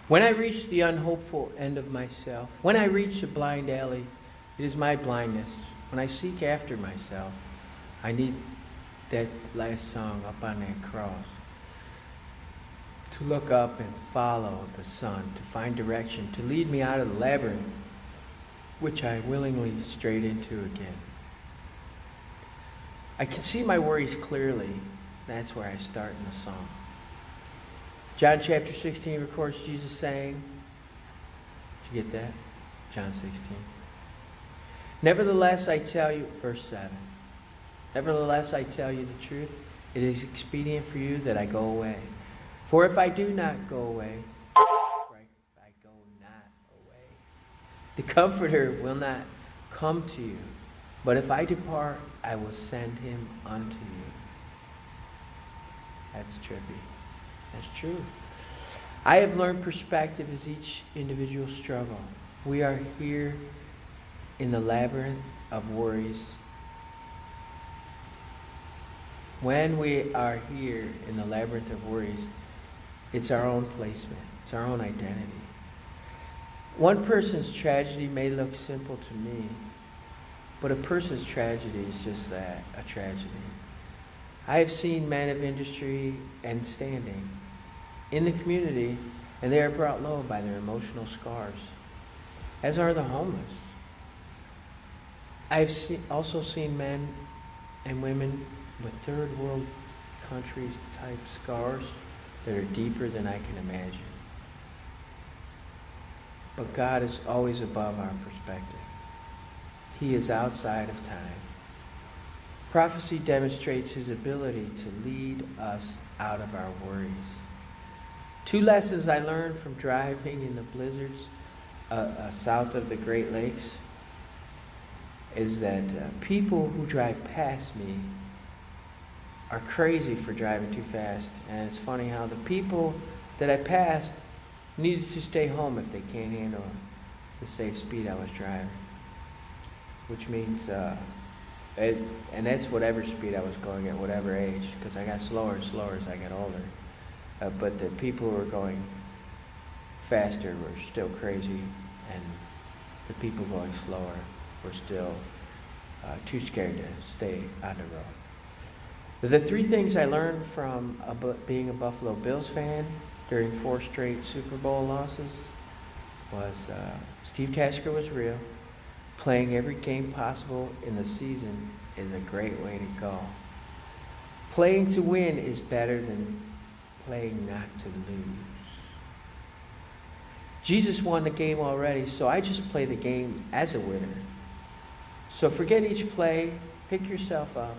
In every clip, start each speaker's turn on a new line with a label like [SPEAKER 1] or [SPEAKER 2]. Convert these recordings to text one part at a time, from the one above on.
[SPEAKER 1] When I reach the unhopeful end of myself, when I reach the blind alley, it is my blindness. When I seek after myself, I need that last song up on that cross. To look up and follow the sun, to find direction, to lead me out of the labyrinth, which I willingly strayed into again. I can see my worries clearly. That's where I start in the song. John chapter 16 records Jesus saying, did you get that? John 16. Nevertheless, I tell you, verse 7. Nevertheless, I tell you the truth. It is expedient for you that I go away. For if I do not go away, I go not away, the Comforter will not come to you. But if I depart, I will send him unto you. That's trippy. That's true. I have learned perspective as each individual struggle. We are here in the labyrinth of worries. When we are here in the labyrinth of worries, it's our own placement. It's our own identity. One person's tragedy may look simple to me, but a person's tragedy is just that, a tragedy. I have seen men of industry and standing in the community, and they are brought low by their emotional scars, as are the homeless. I've also seen men and women with third world countries type scars that are deeper than I can imagine. But God is always above our perspective. He is outside of time. Prophecy demonstrates his ability to lead us out of our worries. Two lessons I learned from driving in the blizzards south of the Great Lakes is that people who drive past me are crazy for driving too fast. And it's funny how the people that I passed needed to stay home if they can't handle the safe speed I was driving. Which means, and that's whatever speed I was going at, whatever age, because I got slower and slower as I got older. But the people who were going faster were still crazy, and the people going slower were still too scared to stay on the road. The three things I learned from being a Buffalo Bills fan during 4 straight Super Bowl losses was Steve Tasker was real. Playing every game possible in the season is a great way to go. Playing to win is better than playing not to lose. Jesus won the game already, so I just play the game as a winner. So forget each play, pick yourself up,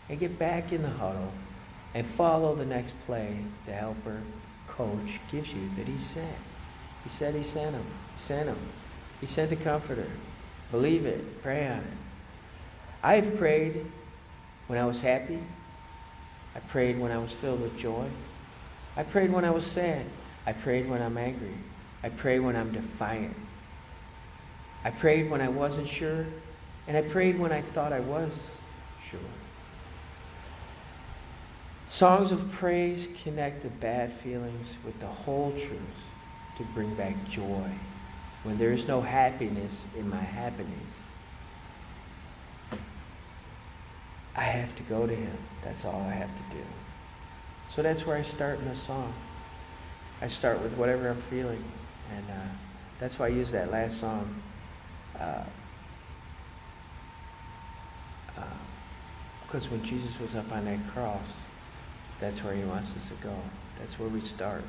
[SPEAKER 1] and get back in the huddle and follow the next play the helper coach gives you that he sent. He said he sent him. He sent him. He sent the Comforter. Believe it. Pray on it. I have prayed when I was happy. I prayed when I was filled with joy. I prayed when I was sad. I prayed when I'm angry. I prayed when I'm defiant. I prayed when I wasn't sure. And I prayed when I thought I was sure. Songs of praise connect the bad feelings with the whole truth to bring back joy when there is no happiness in my happenings. I have to go to him. That's all I have to do. So that's where I start in the song. I start with whatever I'm feeling. And that's why I use that last song. Because when Jesus was up on that cross, that's where he wants us to go. That's where we start.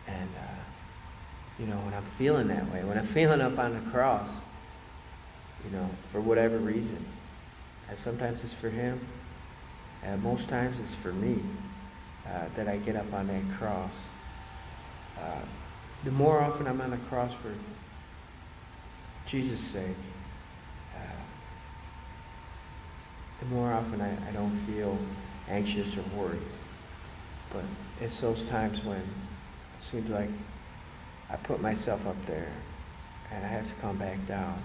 [SPEAKER 1] And, when I'm feeling that way, when I'm feeling up on the cross, for whatever reason, and sometimes it's for him, and most times it's for me, that I get up on that cross. The more often I'm on the cross for Jesus' sake, the more often I don't feel anxious or worried. But it's those times when it seems like I put myself up there and I have to come back down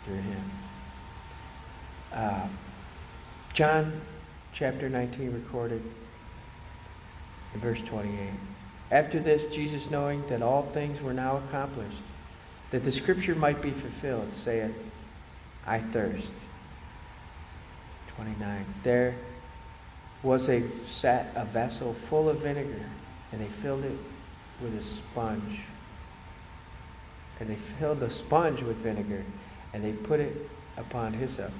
[SPEAKER 1] through him. John chapter 19 recorded in verse 28. After this, Jesus, knowing that all things were now accomplished, that the scripture might be fulfilled, saith, I thirst. 29. There was a vessel full of vinegar, and they filled it with a sponge. And they filled the sponge with vinegar, and they put it upon hyssop,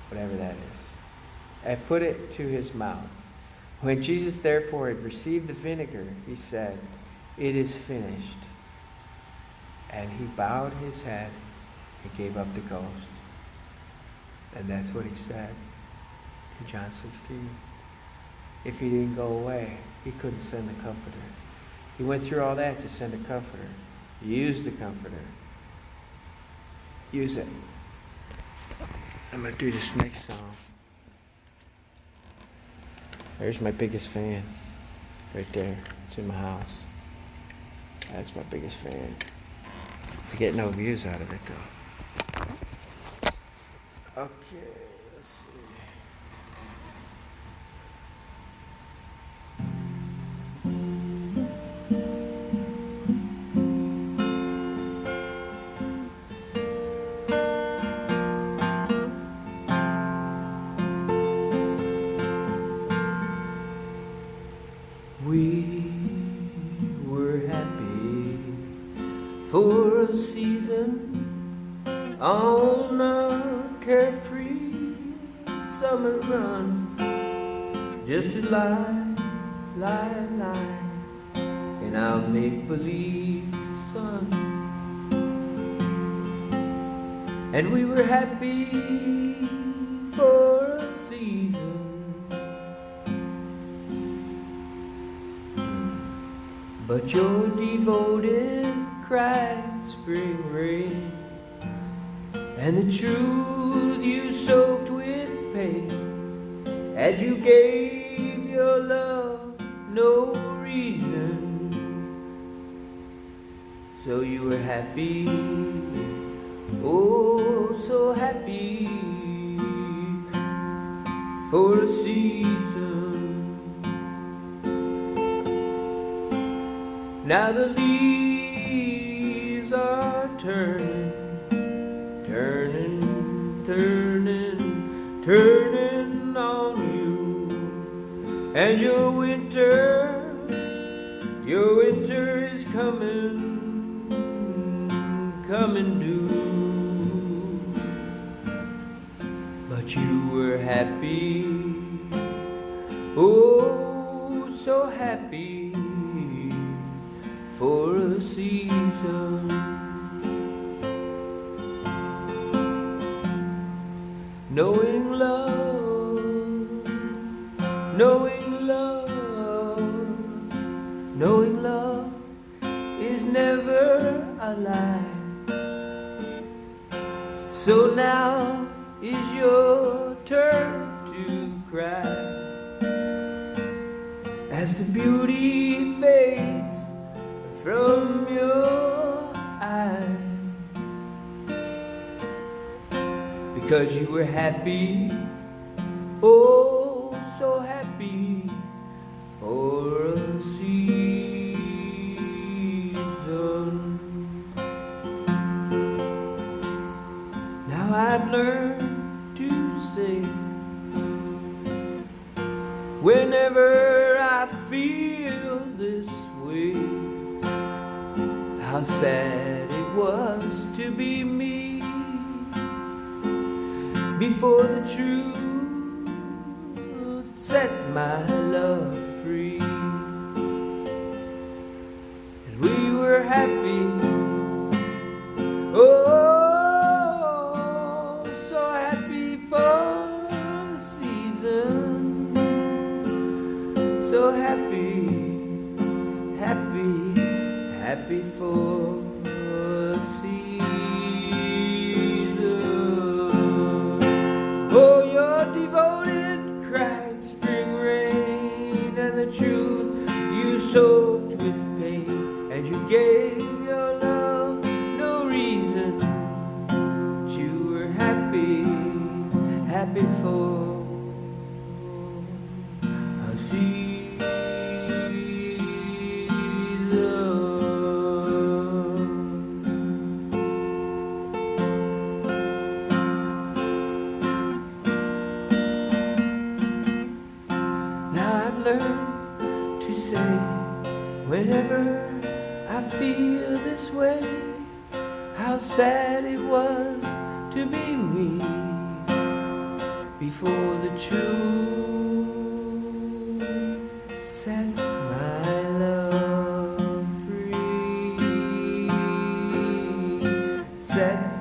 [SPEAKER 1] whatever that is, and put it to his mouth. When Jesus therefore had received the vinegar, he said, It is finished. And he bowed his head and gave up the ghost. And that's what he said in John 16. If he didn't go away, he couldn't send the Comforter. He went through all that to send a Comforter. Use the Comforter. Use it. I'm going to do this next song. There's my biggest fan. Right there. It's in my house. That's my biggest fan. I get no views out of it though. Okay, let's see. We were happy for a season on a carefree summer run, just to lie in our make-believe sun. And we were happy for a season, but your devoted cried spring rain, and the truth you soaked with pain, as you gave your love no reason. So you were happy, oh so happy, for a season. Now the leaves are turning, turning on you, and your winter is coming due. But you were happy, oh so happy, for a season. Knowing love, is never a lie. So now is your turn to cry, as the beauty fades from your eyes, because you were happy, oh so happy, for a season. Now I've learned to say, whenever I feel this way, how sad it was to be me before the truth set my love free. And we were happy, oh so happy for the season, so happy for a season. Oh, your devoted cried spring rain, and the truth you soaked with pain, and you gave your love no reason. But you were happy for a season. learned to say, whenever I feel this way, how sad it was to be me before the truth set my love free. Set